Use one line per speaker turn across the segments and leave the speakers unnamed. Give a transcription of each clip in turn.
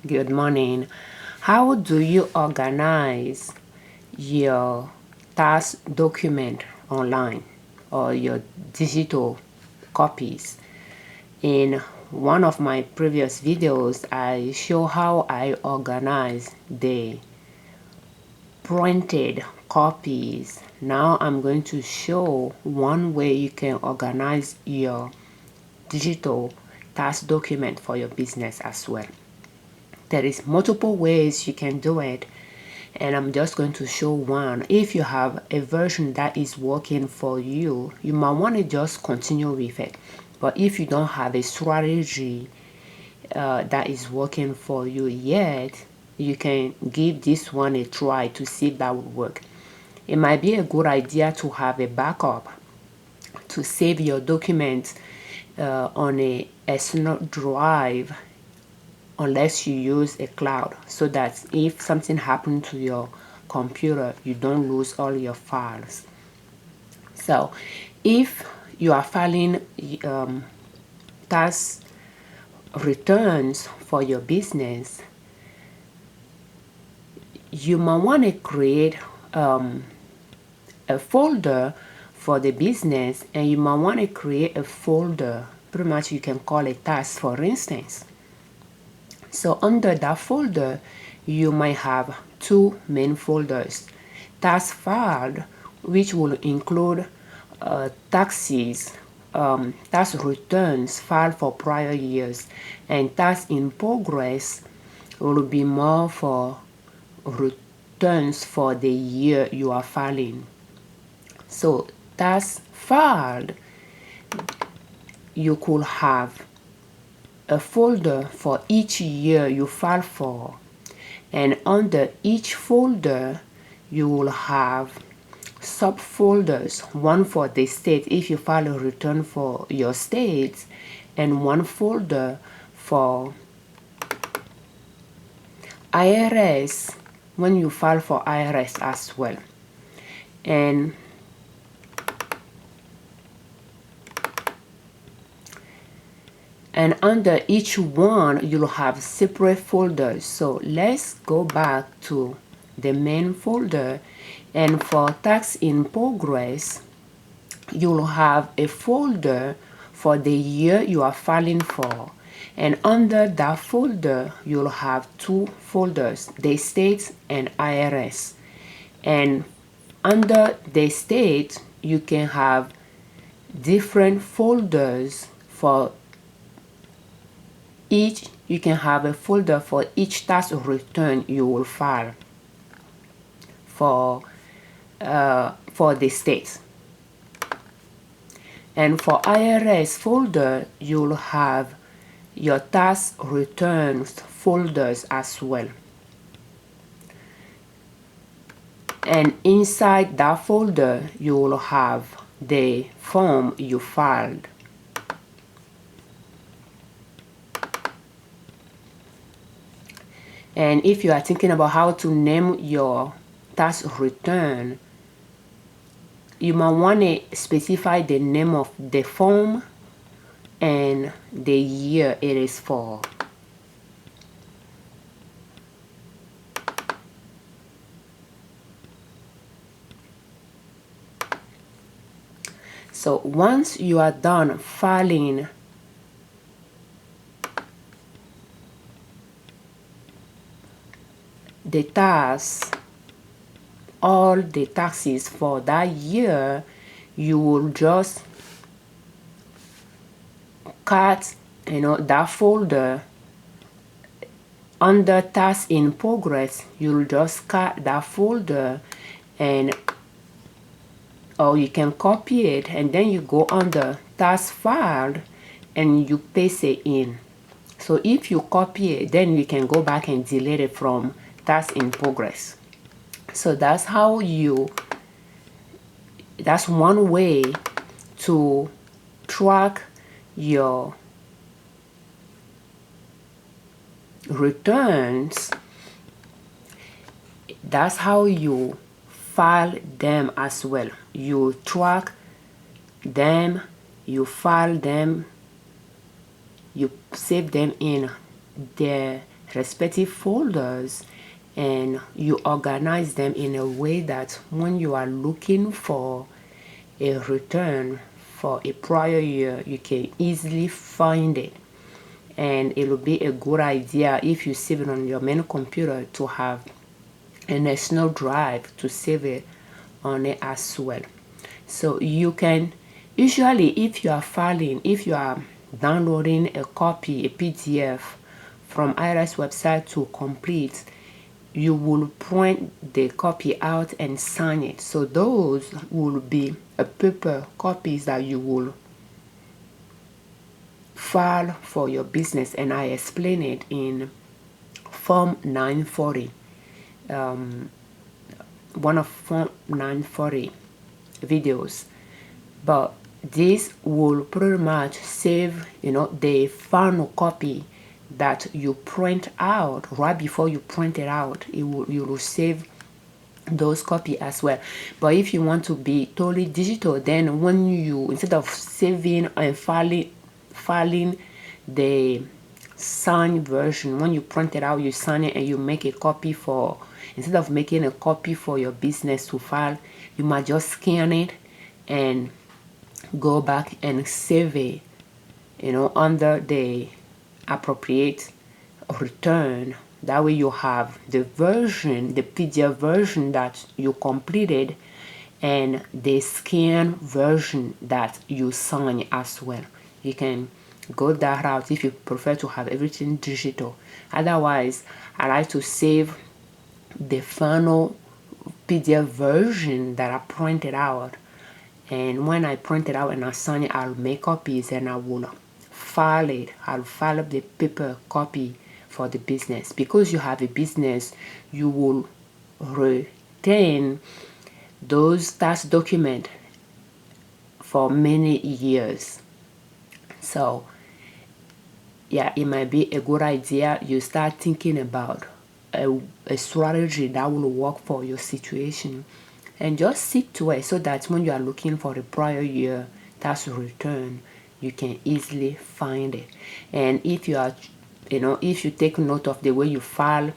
Good morning. How do you organize your task document online or your digital copies? In one of my previous videos, I show how I organize the printed copies. Now I'm going to show one way you can organize your digital task document for your business as well. There is multiple ways you can do it, and I'm just going to show one. If you have a version that is working for you, you might want to just continue with it. But if you don't have a strategy that is working for you yet, you can give this one a try to see if that would work. It might be a good idea to have a backup to save your documents on a external drive, unless you use a cloud, so that if something happened to your computer, you don't lose all your files. So if you are filing tax returns for your business, you might want to create a folder for the business, and you might want to create a folder, pretty much you can call it task, for instance. So under that folder, you might have two main folders: tax filed, which will include taxes, tax returns filed for prior years, and tax in progress will be more for returns for the year you are filing. So tax filed, you could have a folder for each year you file for, and under each folder you will have subfolders, one for the state if you file a return for your state, and one folder for IRS when you file for IRS as well. And under each one you'll have separate folders. So let's go back to the main folder, and for tax in progress you'll have a folder for the year you are filing for, and under that folder you'll have two folders, the state and IRS. And under the state you can have different folders for each. You can have a folder for each tax return you will file for the state. And for IRS folder, you'll have your tax returns folders as well. And inside that folder, you will have the form you filed. And if you are thinking about how to name your tax return, you might want to specify the name of the form and the year it is for. So once you are done filing the tax, all the taxes for that year, you will just cut that folder under tax in progress. You'll just cut that folder, or you can copy it, and then you go under tax filed and you paste it in. So if you copy it, then you can go back and delete it from tax in progress. So that's one way to track your returns. That's how you file them as well. You track them, you file them, you save them in the respective folders, and you organize them in a way that when you are looking for a return for a prior year, you can easily find it. And it will be a good idea if you save it on your main computer to have an external drive to save it on it as well. So you can usually, if you are downloading a copy, a PDF from IRS website to complete, you will print the copy out and sign it. So those will be a paper copies that you will file for your business, and I explain it in Form 940, one of Form 940 videos. But this will pretty much save, the final copy that you print out. Right before you print it out, you will save those copy as well. But if you want to be totally digital, then when you, instead of saving and filing the signed version, when you print it out, you sign it and you make a copy for, instead of making a copy for your business to file, you might just scan it and go back and save it, under the appropriate return. That way you have the version, the PDF version that you completed, and the scan version that you sign as well. You can go that route if you prefer to have everything digital. Otherwise, I like to save the final PDF version that I printed out, and when I print it out and I sign it, I'll make copies and I will file it. I'll file up the paper copy for the business. Because you have a business, you will retain those tax documents for many years. So yeah, it might be a good idea you start thinking about a strategy that will work for your situation, and just stick to it, so that when you are looking for the prior year tax return, you can easily find it. And if you are, if you take note of the way you file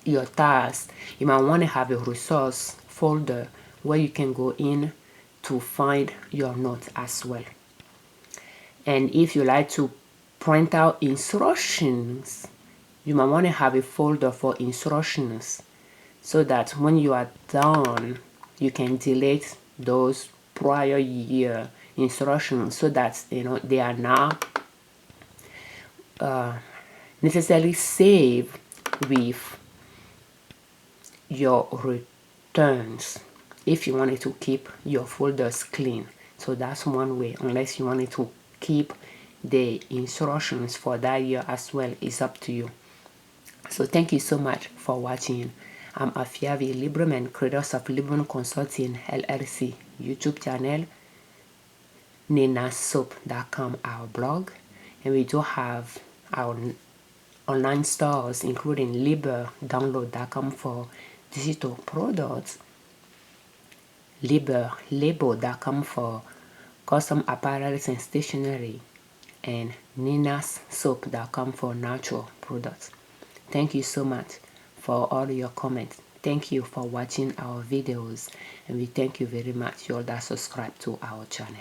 your tax, you might want to have a resource folder where you can go in to find your notes as well. And if you like to print out instructions, you might want to have a folder for instructions, so that when you are done, you can delete those prior year instructions, so that they are not necessarily saved with your returns, if you wanted to keep your folders clean. So that's one way, unless you wanted to keep the instructions for that year as well. It's up to you. So thank you so much for watching. I'm Afiavi-Liberman, creators of Liberman Consulting L.L.C YouTube channel, ninassoap.com our blog, and we do have our online stores including liberdownload.com for digital products, liberlabel.com for custom apparels and stationery, and ninassoap.com for natural products. Thank you so much for all your comments. Thank you for watching our videos, and we thank you very much, you all that subscribe to our channel.